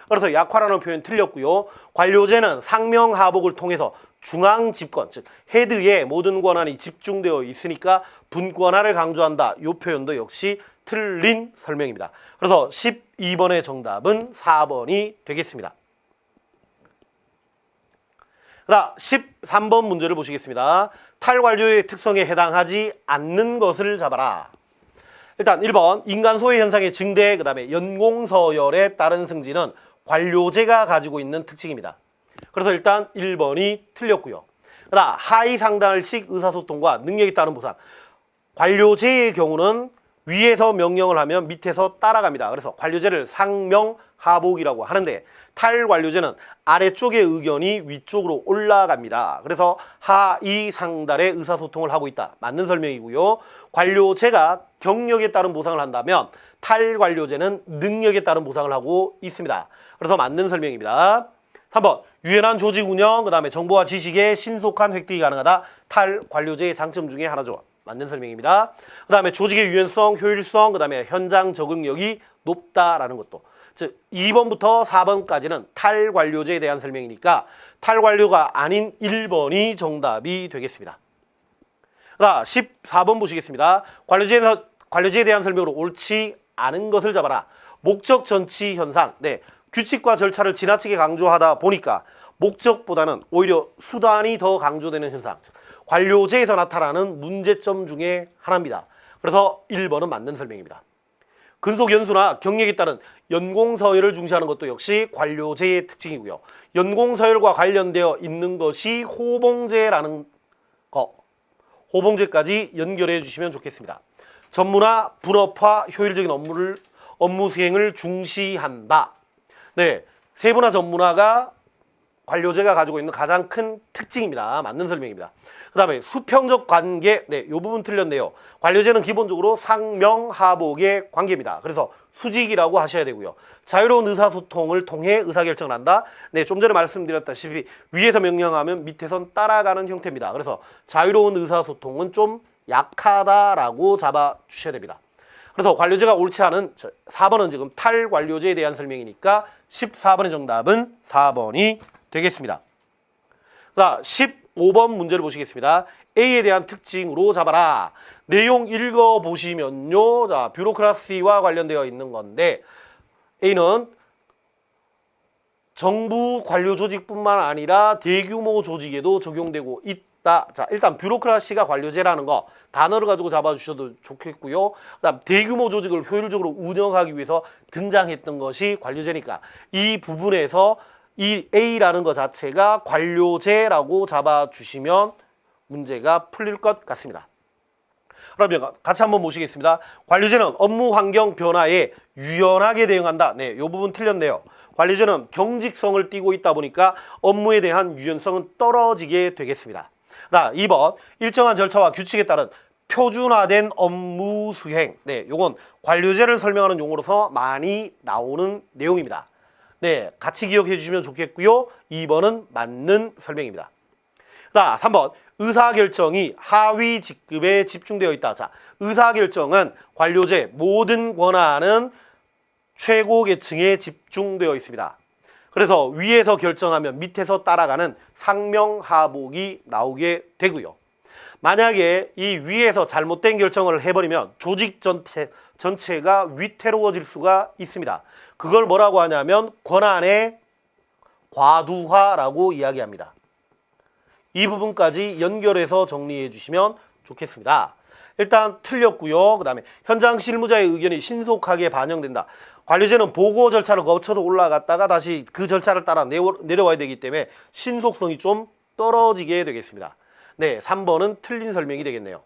A: 그래서 약화라는 표현 틀렸고요. 관료제는 상명하복을 통해서 중앙집권, 즉 헤드에 모든 권한이 집중되어 있으니까 분권화를 강조한다. 이 표현도 역시 틀린 설명입니다. 그래서 12번의 정답은 4번이 되겠습니다. 자, 13번 문제를 보시겠습니다. 탈관료의 특성에 해당하지 않는 것을 잡아라. 일단 1번 인간 소외 현상의 증대, 그 다음에 연공서열에 따른 승진은 관료제가 가지고 있는 특징입니다. 그래서 일단 1번이 틀렸고요. 그다음 하위 상단을식 의사소통과 능력에 따른 보상. 관료제의 경우는 위에서 명령을 하면 밑에서 따라갑니다. 그래서 관료제를 상명하복이라고 하는데 탈관료제는 아래쪽의 의견이 위쪽으로 올라갑니다. 그래서 하위 상달의 의사소통을 하고 있다. 맞는 설명이고요. 관료제가 경력에 따른 보상을 한다면 탈관료제는 능력에 따른 보상을 하고 있습니다. 그래서 맞는 설명입니다. 3번 유연한 조직 운영, 그 다음에 정보와 지식의 신속한 획득이 가능하다. 탈관료제의 장점 중에 하나죠. 맞는 설명입니다. 그 다음에 조직의 유연성, 효율성, 그 다음에 현장 적응력이 높다라는 것도. 즉 2번부터 4번까지는 탈관료제에 대한 설명이니까 탈관료가 아닌 1번이 정답이 되겠습니다. 자, 14번 보시겠습니다. 관료제에 대한 설명으로 옳지 않은 것을 잡아라. 목적 전치 현상. 네, 규칙과 절차를 지나치게 강조하다 보니까 목적보다는 오히려 수단이 더 강조되는 현상. 관료제에서 나타나는 문제점 중에 하나입니다. 그래서 1번은 맞는 설명입니다. 근속 연수나 경력에 따른 연공서열을 중시하는 것도 역시 관료제의 특징이고요. 연공서열과 관련되어 있는 것이 호봉제라는 거. 호봉제까지 연결해 주시면 좋겠습니다. 전문화, 분업화, 효율적인 업무 수행을 중시한다. 네, 세분화 전문화가 관료제가 가지고 있는 가장 큰 특징입니다. 맞는 설명입니다. 그 다음에 수평적 관계, 네, 이 부분 틀렸네요. 관료제는 기본적으로 상명하복의 관계입니다. 그래서 수직이라고 하셔야 되고요. 자유로운 의사소통을 통해 의사결정을 한다. 네, 좀 전에 말씀드렸다시피 위에서 명령하면 밑에선 따라가는 형태입니다. 그래서 자유로운 의사소통은 좀 약하다라고 잡아주셔야 됩니다. 그래서 관료제가 옳지 않은 4번은 지금 탈관료제에 대한 설명이니까 14번의 정답은 4번이 되겠습니다. 자, 15번 문제를 보시겠습니다. A에 대한 특징으로 잡아라. 내용 읽어보시면요. 자, 뷰로크라시와 관련되어 있는 건데 A는 정부 관료 조직뿐만 아니라 대규모 조직에도 적용되고 있다. 자, 일단 뷰로크라시가 관료제라는 거 단어를 가지고 잡아주셔도 좋겠고요. 그다음 대규모 조직을 효율적으로 운영하기 위해서 등장했던 것이 관료제니까 이 부분에서 이 A라는 것 자체가 관료제라고 잡아주시면 문제가 풀릴 것 같습니다. 그러면 같이 한번 보시겠습니다. 관료제는 업무 환경 변화에 유연하게 대응한다. 네, 이 부분 틀렸네요. 관료제는 경직성을 띠고 있다 보니까 업무에 대한 유연성은 떨어지게 되겠습니다. 2번, 일정한 절차와 규칙에 따른 표준화된 업무 수행. 네, 요건 관료제를 설명하는 용어로서 많이 나오는 내용입니다. 네, 같이 기억해 주시면 좋겠고요. 2번은 맞는 설명입니다. 3번, 의사결정이 하위 직급에 집중되어 있다. 자, 의사결정은 관료제 모든 권한은 최고 계층에 집중되어 있습니다. 그래서 위에서 결정하면 밑에서 따라가는 상명하복이 나오게 되고요. 만약에 이 위에서 잘못된 결정을 해버리면 조직 전체가 위태로워질 수가 있습니다. 그걸 뭐라고 하냐면 권한의 과두화라고 이야기합니다. 이 부분까지 연결해서 정리해 주시면 좋겠습니다. 일단 틀렸고요. 그 다음에 현장 실무자의 의견이 신속하게 반영된다. 관료제는 보고 절차를 거쳐서 올라갔다가 다시 그 절차를 따라 내려와야 되기 때문에 신속성이 좀 떨어지게 되겠습니다. 네, 3번은 틀린 설명이 되겠네요.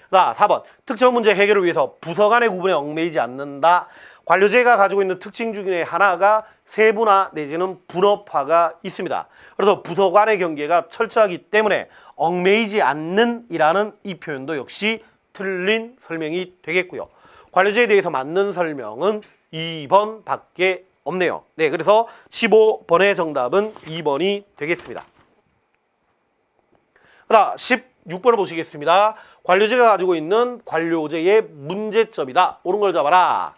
A: 4번, 특정 문제 해결을 위해서 부서 간의 구분에 얽매이지 않는다. 관료제가 가지고 있는 특징 중에 하나가 세분화 내지는 분업화가 있습니다. 그래서 부서 간의 경계가 철저하기 때문에 얽매이지 않는 이라는 이 표현도 역시 틀린 설명이 되겠고요. 관료제에 대해서 맞는 설명은 2번 밖에 없네요. 네, 그래서 15번의 정답은 2번이 되겠습니다. 자, 16번을 보시겠습니다. 관료제가 가지고 있는 관료제의 문제점이다. 옳은 걸 잡아라.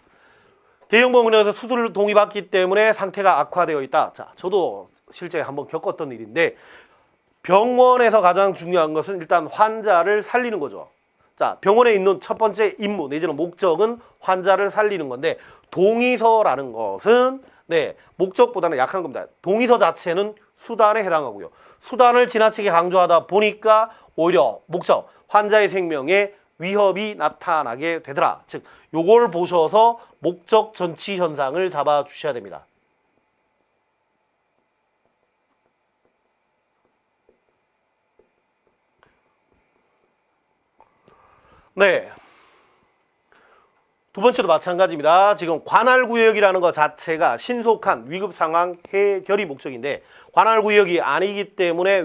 A: 대형병원에서 수술을 동의받기 때문에 상태가 악화되어 있다. 자, 저도 실제 한번 겪었던 일인데 병원에서 가장 중요한 것은 일단 환자를 살리는 거죠. 자, 병원에 있는 첫 번째 임무 내지는 목적은 환자를 살리는 건데 동의서라는 것은 네, 목적보다는 약한 겁니다. 동의서 자체는 수단에 해당하고요. 수단을 지나치게 강조하다 보니까 오히려 목적, 환자의 생명에 위협이 나타나게 되더라. 즉, 요걸 보셔서 목적 전치 현상을 잡아 주셔야 됩니다. 네. 두 번째도 마찬가지입니다. 지금 관할구역이라는 것 자체가 신속한 위급 상황 해결이 목적인데 관할구역이 아니기 때문에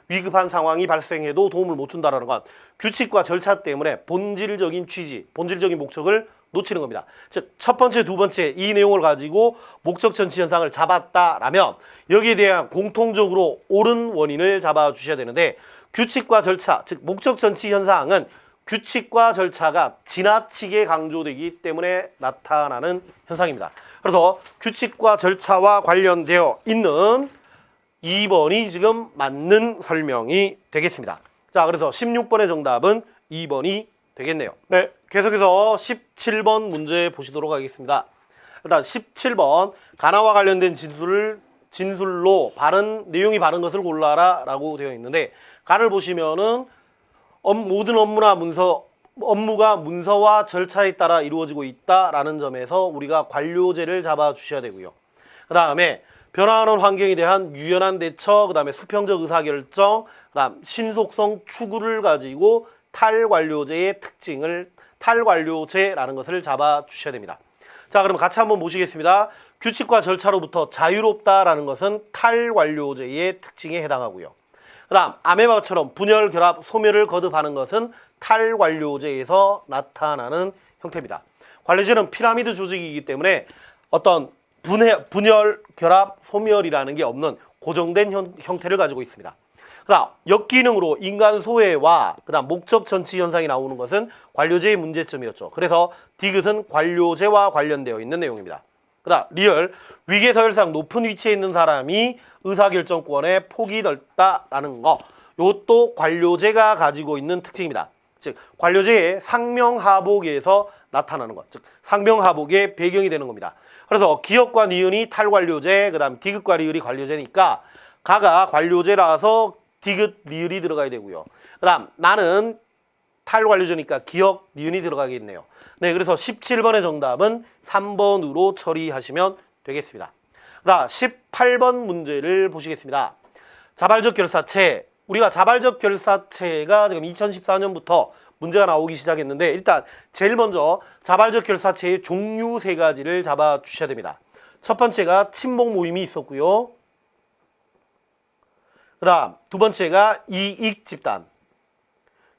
A: 위급한 상황이 발생해도 도움을 못 준다는 건 규칙과 절차 때문에 본질적인 취지, 본질적인 목적을 놓치는 겁니다. 즉, 첫 번째, 두 번째 이 내용을 가지고 목적 전치 현상을 잡았다라면 여기에 대한 공통적으로 옳은 원인을 잡아주셔야 되는데 규칙과 절차, 즉 목적 전치 현상은 규칙과 절차가 지나치게 강조되기 때문에 나타나는 현상입니다. 그래서 규칙과 절차와 관련되어 있는 2번이 지금 맞는 설명이 되겠습니다. 자, 그래서 16번의 정답은 2번이 되겠네요. 네, 계속해서 17번 문제 보시도록 하겠습니다. 일단 17번, 가나와 관련된 진술을 진술로 내용이 바른 것을 골라라 라고 되어 있는데, 가를 보시면은 모든 업무가 문서와 절차에 따라 이루어지고 있다라는 점에서 우리가 관료제를 잡아 주셔야 되고요. 그 다음에 변화하는 환경에 대한 유연한 대처, 그 다음에 수평적 의사결정, 그 다음 신속성 추구를 가지고 탈관료제의 특징을 탈관료제라는 것을 잡아 주셔야 됩니다. 자, 그럼 같이 한번 보시겠습니다. 규칙과 절차로부터 자유롭다라는 것은 탈관료제의 특징에 해당하고요. 그 다음 아메바처럼 분열, 결합, 소멸을 거듭하는 것은 탈관료제에서 나타나는 형태입니다. 관료제는 피라미드 조직이기 때문에 어떤 분열, 결합, 소멸이라는 게 없는 고정된 형태를 가지고 있습니다. 그 다음 역기능으로 인간 소외와 그 다음 목적 전치 현상이 나오는 것은 관료제의 문제점이었죠. 그래서 디귿은 관료제와 관련되어 있는 내용입니다. 그 다음 리얼, 위계 서열상 높은 위치에 있는 사람이 의사결정권의 폭이 넓다라는 거, 이것도 관료제가 가지고 있는 특징입니다. 즉 관료제의 상명하복에서 나타나는 것, 즉 상명하복의 배경이 되는 겁니다. 그래서 기업과 니은이 탈관료제, 그 다음 디귿과 리을이 관료제니까 가가 관료제라서 디귿, 리을이 들어가야 되고요. 그 다음 나는 탈관료제니까 기업, 니은이 들어가겠네요. 네, 그래서 17번의 정답은 3번으로 처리하시면 되겠습니다. 그 다음 18번 문제를 보시겠습니다. 자발적 결사체, 우리가 자발적 결사체가 지금 2014년부터 문제가 나오기 시작했는데, 일단 제일 먼저 자발적 결사체의 종류 세 가지를 잡아 주셔야 됩니다. 첫 번째가 친목 모임이 있었고요. 그 다음 두 번째가 이익 집단,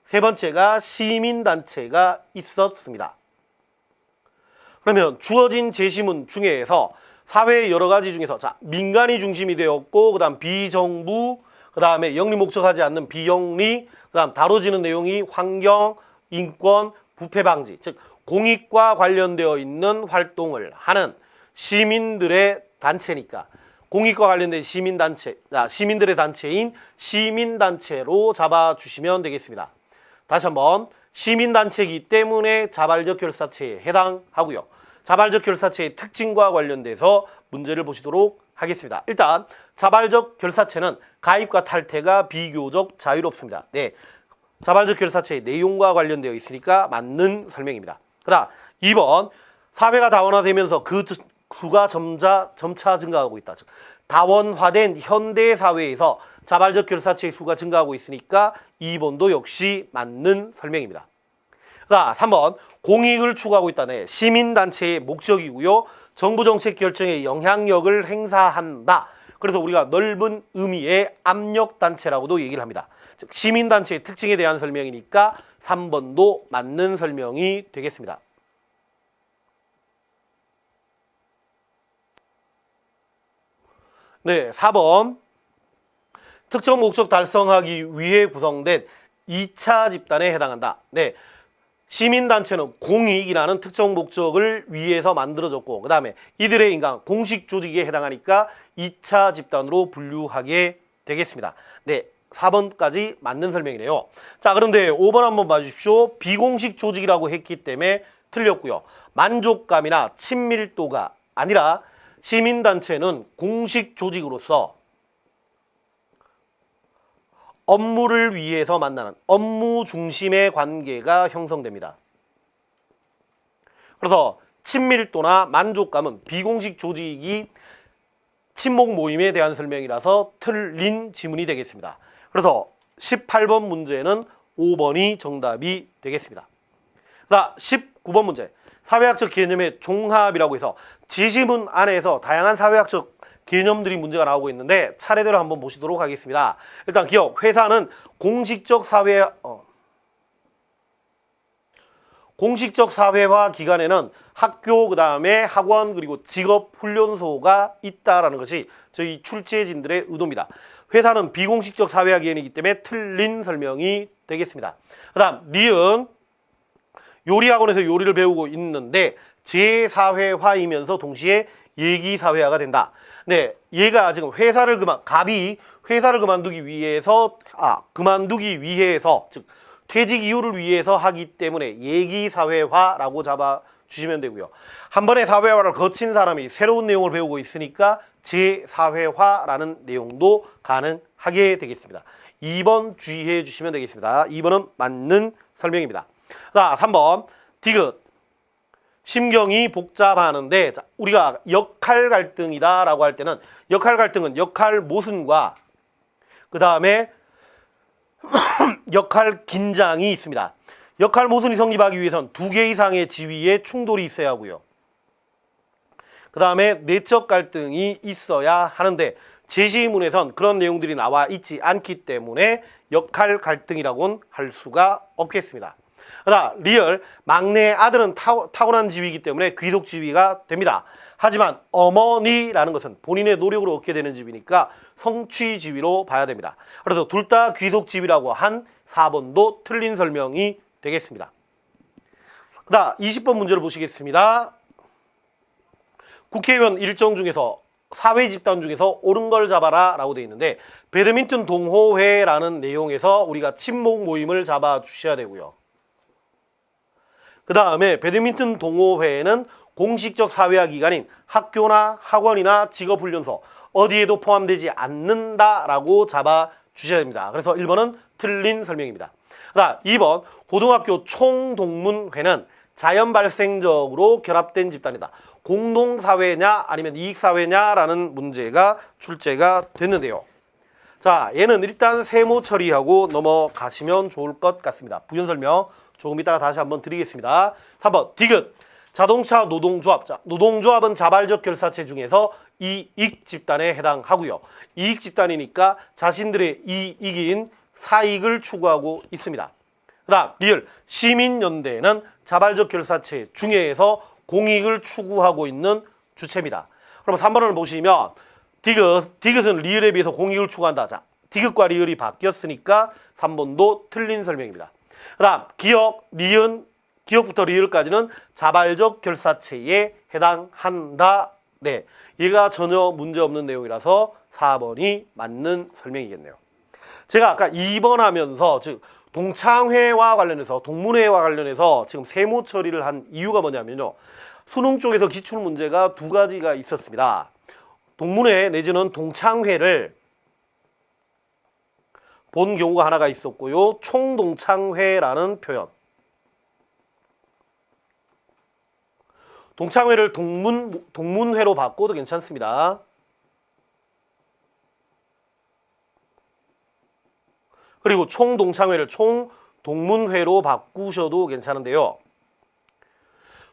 A: 세 번째가 시민단체가 있었습니다. 그러면 주어진 제시문 중에서 사회의 여러 가지 중에서 자, 민간이 중심이 되었고, 그 다음 비정부, 그 다음에 영리 목적하지 않는 비영리, 그 다음 다뤄지는 내용이 환경, 인권, 부패 방지, 즉 공익과 관련되어 있는 활동을 하는 시민들의 단체니까 공익과 관련된 시민단체, 시민들의 단체인 시민단체로 잡아주시면 되겠습니다. 다시 한번, 시민단체이기 때문에 자발적 결사체에 해당하고요. 자발적 자발적결사체의 특징과 관련돼서 문제를 보시도록 하겠습니다. 일단 자발적 결사체는 가입과 탈퇴가 비교적 자유롭습니다. 네, 자발적 결사체의 내용과 관련되어 있으니까 맞는 설명입니다. 그 다음 2번, 사회가 다원화되면서 그 수가 점차 증가하고 있다. 즉 다원화된 현대 사회에서 자발적 결사체의 수가 증가하고 있으니까 2번도 역시 맞는 설명입니다. 그 다음 3번, 공익을 추구하고 있다네. 시민단체의 목적이고요. 정부 정책 결정에 영향력을 행사한다. 그래서 우리가 넓은 의미의 압력단체라고도 얘기를 합니다. 즉 시민단체의 특징에 대한 설명이니까 3번도 맞는 설명이 되겠습니다. 네, 4번. 특정 목적 달성하기 위해 구성된 2차 집단에 해당한다. 네, 시민단체는 공익이라는 특정 목적을 위해서 만들어졌고, 그 다음에 이들의 인간, 공식 조직에 해당하니까 2차 집단으로 분류하게 되겠습니다. 네, 4번까지 맞는 설명이네요. 자, 그런데 5번 한번 봐주십시오. 비공식 조직이라고 했기 때문에 틀렸고요. 만족감이나 친밀도가 아니라 시민단체는 공식 조직으로서 업무를 위해서 만나는 업무 중심의 관계가 형성됩니다. 그래서 친밀도나 만족감은 비공식 조직이 친목 모임에 대한 설명이라서 틀린 지문이 되겠습니다. 그래서 18번 문제는 5번이 정답이 되겠습니다. 자, 19번 문제. 사회학적 개념의 종합이라고 해서 지시문 안에서 다양한 사회학적 개념들이 문제가 나오고 있는데 차례대로 한번 보시도록 하겠습니다. 일단 기업, 회사는 공식적 사회화 기관에는 학교, 그 다음에 학원, 그리고 직업훈련소가 있다라는 것이 저희 출제진들의 의도입니다. 회사는 비공식적 사회화 기관이기 때문에 틀린 설명이 되겠습니다. 그 다음 니은, 요리학원에서 요리를 배우고 있는데 제사회화이면서 동시에 예기사회화가 된다. 네, 얘가 지금 갑이 회사를 그만두기 위해서 즉 퇴직 이유를 위해서 하기 때문에 예기사회화라고 잡아주시면 되고요. 한 번에 사회화를 거친 사람이 새로운 내용을 배우고 있으니까 재사회화라는 내용도 가능하게 되겠습니다. 2번 주의해 주시면 되겠습니다. 2번은 맞는 설명입니다. 자, 3번 디귿. 심경이 복잡하는데, 자, 우리가 역할 갈등이다 라고 할 때는 역할 갈등은 역할 모순과 그 다음에 역할 긴장이 있습니다. 역할 모순이 성립하기 위해서는 2개 이상의 지위의 충돌이 있어야 하고요. 그 다음에 내적 갈등이 있어야 하는데 제시문에선 그런 내용들이 나와 있지 않기 때문에 역할 갈등이라고는 할 수가 없겠습니다. 그다음 리얼, 막내 아들은 타고난 지위이기 때문에 귀속 지위가 됩니다. 하지만 어머니라는 것은 본인의 노력으로 얻게 되는 지위니까 성취 지위로 봐야 됩니다. 그래서 둘 다 귀속 지위라고 한 4번도 틀린 설명이 되겠습니다. 그다음 20번 문제를 보시겠습니다. 국회의원 일정 중에서 사회 집단 중에서 옳은 걸 잡아라 라고 되어 있는데 배드민턴 동호회라는 내용에서 우리가 친목 모임을 잡아 주셔야 되고요. 그 다음에 배드민턴 동호회는 공식적 사회화 기관인 학교나 학원이나 직업훈련소 어디에도 포함되지 않는다라고 잡아 주셔야 됩니다. 그래서 1번은 틀린 설명입니다. 그다음 2번 고등학교 총동문회는 자연 발생적으로 결합된 집단이다. 공동사회냐 아니면 이익사회냐라는 문제가 출제가 됐는데요. 자, 얘는 일단 세모 처리하고 넘어가시면 좋을 것 같습니다. 부연 설명 조금 이따가 다시 한번 드리겠습니다. 3번 디귿. 자동차 노동조합. 자, 노동조합은 자발적 결사체 중에서 이익 집단에 해당하고요. 이익 집단이니까 자신들의 이익인 사익을 추구하고 있습니다. 그 다음 리얼. 시민연대는 자발적 결사체 중에서 공익을 추구하고 있는 주체입니다. 그럼 3번을 보시면 디귿은 리을에 비해서 공익을 추구한다. 자, 디귿과 리을이 바뀌었으니까 3번도 틀린 설명입니다. 그 다음 기역, 리은, 기역부터 리을까지는 자발적 결사체에 해당한다. 네, 얘가 전혀 문제없는 내용이라서 4번이 맞는 설명이겠네요. 제가 아까 2번 하면서 즉 동창회와 관련해서 동문회와 관련해서 지금 세모 처리를 한 이유가 뭐냐면요. 수능 쪽에서 기출문제가 2가지가 있었습니다. 동문회 내지는 동창회를 본 경우가 하나가 있었고요. 총동창회라는 표현. 동창회를 동문회로 바꿔도 괜찮습니다. 그리고 총동창회를 총동문회로 바꾸셔도 괜찮은데요.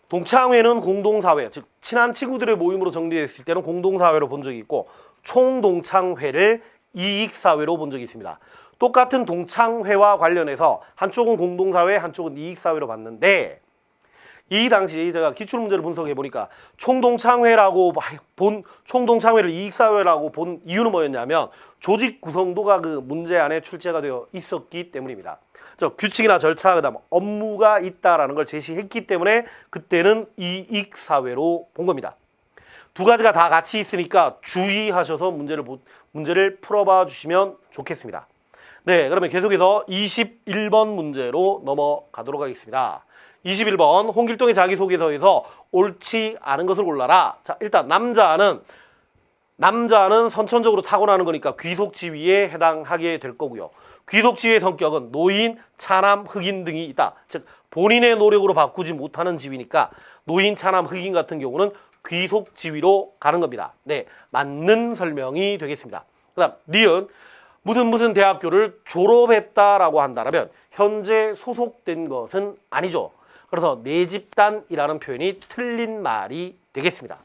A: 동창회는 공동사회, 즉 친한 친구들의 모임으로 정리됐을 때는 공동사회로 본 적이 있고 총동창회를 이익사회로 본 적이 있습니다. 똑같은 동창회와 관련해서 한쪽은 공동사회, 한쪽은 이익사회로 봤는데 이 당시 제가 기출문제를 분석해 보니까 총동창회를 이익사회라고 본 이유는 뭐였냐면 조직 구성도가 그 문제 안에 출제가 되어 있었기 때문입니다. 규칙이나 절차, 그다음 업무가 있다라는 걸 제시했기 때문에 그때는 이익사회로 본 겁니다. 2가지가 다 같이 있으니까 주의하셔서 문제를 풀어봐 주시면 좋겠습니다. 네, 그러면 계속해서 21번 문제로 넘어가도록 하겠습니다. 21번 홍길동의 자기소개서에서 옳지 않은 것을 골라라. 자, 일단 남자는 선천적으로 타고나는 거니까 귀속지위에 해당하게 될 거고요. 귀속지위의 성격은 노인, 차남, 흑인 등이 있다. 즉 본인의 노력으로 바꾸지 못하는 지위니까 노인, 차남, 흑인 같은 경우는 귀속지위로 가는 겁니다. 네, 맞는 설명이 되겠습니다. 그 다음 니은 무슨 대학교를 졸업했다라고 한다면 현재 소속된 것은 아니죠. 그래서 내 집단이라는 표현이 틀린 말이 되겠습니다.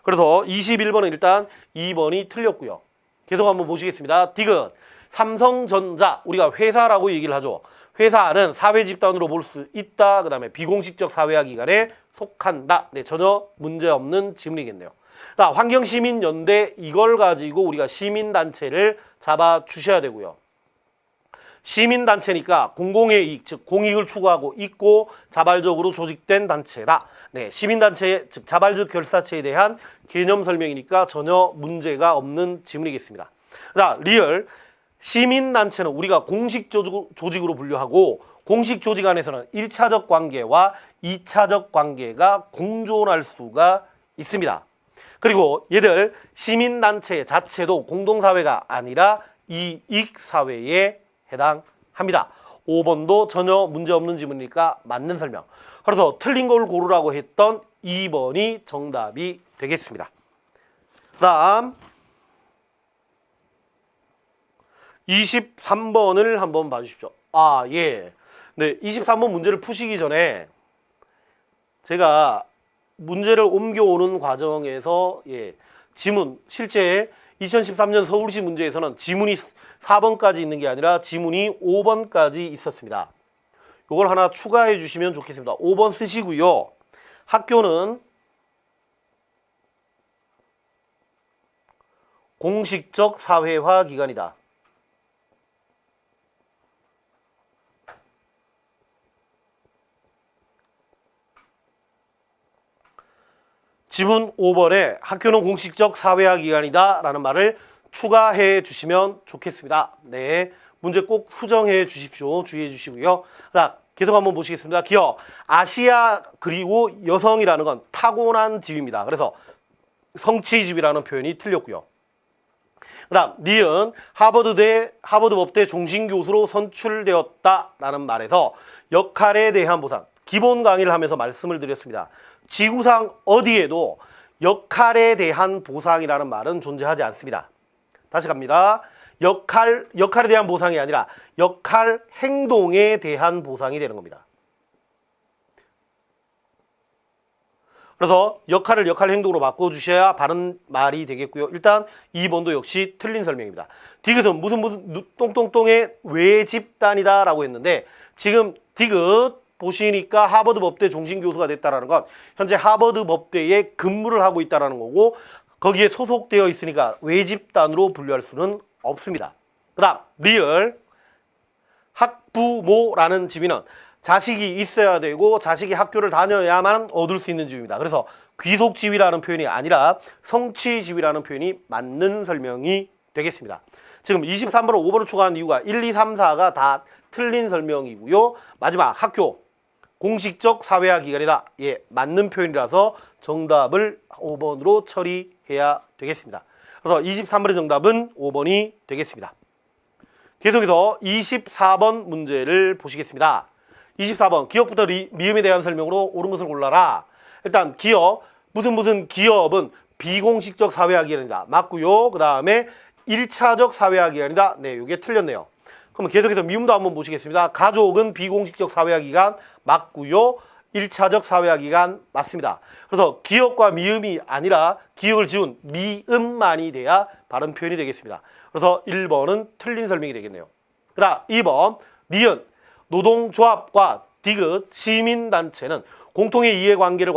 A: 그래서 21번은 일단 2번이 틀렸고요. 계속 한번 보시겠습니다. 디귿. 삼성전자, 우리가 회사라고 얘기를 하죠. 회사는 사회 집단으로 볼 수 있다. 그 다음에 비공식적 사회화 기관에 속한다. 네, 전혀 문제없는 질문이겠네요. 자, 환경시민연대, 이걸 가지고 우리가 시민단체를 잡아 주셔야 되고요. 시민단체니까 공공의 이익, 즉 공익을 추구하고 있고 자발적으로 조직된 단체다. 네, 시민단체, 즉 자발적 결사체에 대한 개념 설명이니까 전혀 문제가 없는 지문이겠습니다. 자, 리얼. 시민단체는 우리가 공식 조직으로 분류하고 공식 조직 안에서는 1차적 관계와 2차적 관계가 공존할 수가 있습니다. 그리고 얘들 시민단체 자체도 공동사회가 아니라 이익사회에 해당합니다. 5번도 전혀 문제없는 지문이니까 맞는 설명. 그래서 틀린 걸 고르라고 했던 2번이 정답이 되겠습니다. 그 다음 23번을 한번 봐주십시오. 예. 네, 23번 문제를 푸시기 전에 제가 문제를 옮겨오는 과정에서 지문, 실제 2013년 서울시 문제에서는 지문이 4번까지 있는 게 아니라 지문이 5번까지 있었습니다. 이걸 하나 추가해 주시면 좋겠습니다. 5번 쓰시고요. 학교는 공식적 사회화 기관이다. 지문 5번에 학교는 공식적 사회화 기관이다 라는 말을 추가해 주시면 좋겠습니다. 네, 문제 꼭 수정해 주십시오. 주의해 주시고요. 자, 계속 한번 보시겠습니다. 기어, 아시아 그리고 여성이라는 건 타고난 지위입니다. 그래서 성취지위라는 표현이 틀렸고요. 그 다음 니은, 하버드법대 종신교수로 선출되었다라는 말에서 역할에 대한 보상, 기본 강의를 하면서 말씀을 드렸습니다. 지구상 어디에도 역할에 대한 보상이라는 말은 존재하지 않습니다. 다시 갑니다. 역할에 대한 보상이 아니라 역할 행동에 대한 보상이 되는 겁니다. 그래서 역할 행동으로 바꿔주셔야 바른 말이 되겠고요. 일단 2번도 역시 틀린 설명입니다. 디귿은 무슨 똥똥똥의 외집단이다 라고 했는데 지금 디귿 보시니까 하버드 법대 종신교수가 됐다라는 건 현재 하버드 법대에 근무를 하고 있다라는 거고 거기에 소속되어 있으니까 외집단으로 분류할 수는 없습니다. 그 다음 리을, 학부모라는 지위는 자식이 있어야 되고 자식이 학교를 다녀야만 얻을 수 있는 지위입니다. 그래서 귀속지위라는 표현이 아니라 성취지위라는 표현이 맞는 설명이 되겠습니다. 지금 23번을 5번을 추가한 이유가 1, 2, 3, 4가 다 틀린 설명이고요. 마지막 학교, 공식적 사회화 기관이다. 맞는 표현이라서 정답을 5번으로 처리해야 되겠습니다. 그래서 23번의 정답은 5번이 되겠습니다. 계속해서 24번 문제를 보시겠습니다. 24번 기업부터 미음에 대한 설명으로 옳은 것을 골라라. 일단 기업, 무슨 기업은 비공식적 사회화 기관이다. 맞고요. 그 다음에 1차적 사회화 기관이다. 네, 이게 틀렸네요. 그럼 계속해서 미음도 한번 보시겠습니다. 가족은 비공식적 사회화 기관 맞고요. 1차적 사회화 기관 맞습니다. 그래서 기업과 미음이 아니라 기억을 지운 미음만이 돼야 바른 표현이 되겠습니다. 그래서 1번은 틀린 설명이 되겠네요. 그 다음 2번 니은, 노동조합과 디귿, 시민단체는 공통의 이해관계를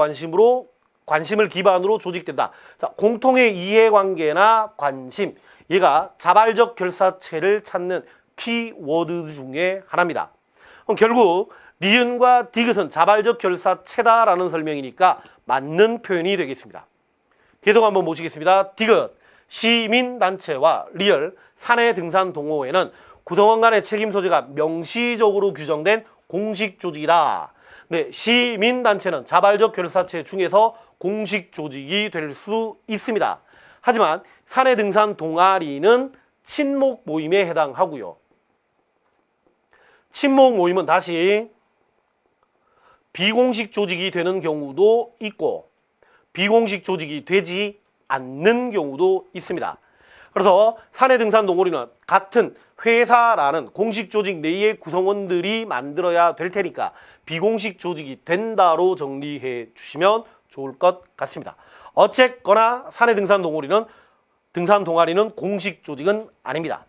A: 관심을 기반으로 조직된다. 자, 공통의 이해관계나 관심, 얘가 자발적 결사체를 찾는 키워드 중에 하나입니다. 그럼 결국 니은과 디귿은 자발적 결사체다라는 설명이니까 맞는 표현이 되겠습니다. 계속 한번 보시겠습니다. 디귿, 시민단체와 리얼, 사내 등산 동호회는 구성원 간의 책임 소재가 명시적으로 규정된 공식 조직이다. 네, 시민단체는 자발적 결사체 중에서 공식 조직이 될 수 있습니다. 하지만 사내 등산 동아리는 친목 모임에 해당하고요. 친목 모임은 다시 비공식 조직이 되는 경우도 있고 비공식 조직이 되지 않는 경우도 있습니다. 그래서 사내 등산 동호리는 같은 회사라는 공식 조직 내의 구성원들이 만들어야 될 테니까 비공식 조직이 된다로 정리해 주시면 좋을 것 같습니다. 어쨌거나 사내 등산 동아리는 공식 조직은 아닙니다.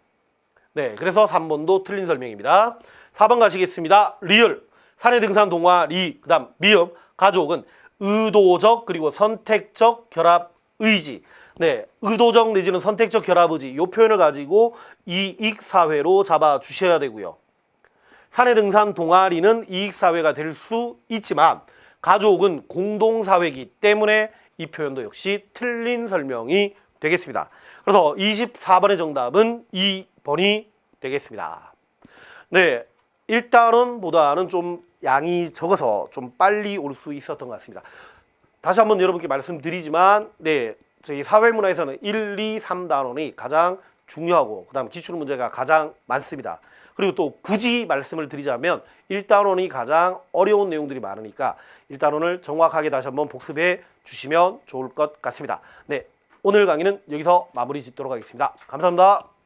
A: 네, 그래서 3번도 틀린 설명입니다. 4번 가시겠습니다. 리을, 사내 등산 동아리, 그 다음 미음, 가족은 의도적 그리고 선택적 결합 의지. 네, 의도적 내지는 선택적 결합 의지, 이 표현을 가지고 이익사회로 잡아주셔야 되고요. 사내 등산 동아리는 이익사회가 될 수 있지만 가족은 공동사회이기 때문에 이 표현도 역시 틀린 설명이 되겠습니다. 그래서 24번의 정답은 2번이 되겠습니다. 네, 1단원 보다는 좀 양이 적어서 좀 빨리 올 수 있었던 것 같습니다. 다시 한번 여러분께 말씀드리지만 네, 저희 사회문화에서는 1, 2, 3단원이 가장 중요하고 그다음 기출 문제가 가장 많습니다. 그리고 또 굳이 말씀을 드리자면 1단원이 가장 어려운 내용들이 많으니까 1단원을 정확하게 다시 한번 복습해 주시면 좋을 것 같습니다. 네, 오늘 강의는 여기서 마무리 짓도록 하겠습니다. 감사합니다.